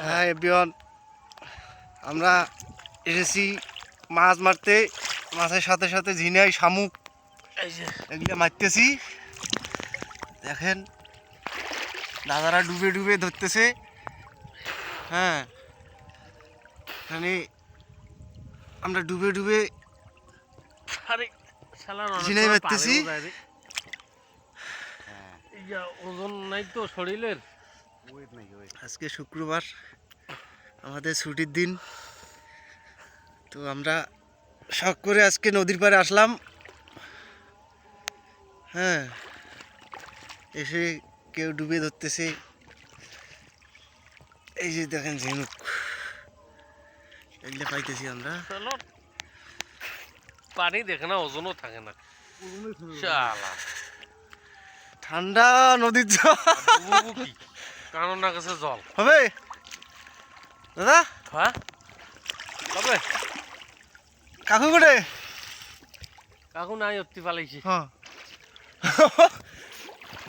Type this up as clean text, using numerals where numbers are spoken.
হ্যাঁ এভরিওয়ান, আমরা এসেছি মাছ মারতে। মাছের সাথে সাথে ঝিনাই, শামুক এগুলো মারতেছি। দেখেন দাদারা ডুবে ডুবে ধরতেছে। হ্যাঁ, এখানে আমরা ডুবে ডুবে ঝিনাই মারতেছি। ওজন নাই তো শরীরের। আজকে শুক্রবার, আমাদের ছুটির দিন, তো আমরা শখ করে আজকে নদীর পাড়ে আসলাম। হ্যাঁ, এসে কেউ ডুবে ধরতেছে। এই যে দেখেন ঝিনুক এগুলো পাইতেছি আমরা। পানি দেখে না, ওজনও থাকে না। শালা ঠান্ডা নদীর জল কারণ না গেছে জল হবে দাদা। হ্যাঁ তবে কাকু করে কাকু নাই অতি পালাইছি। হ্যাঁ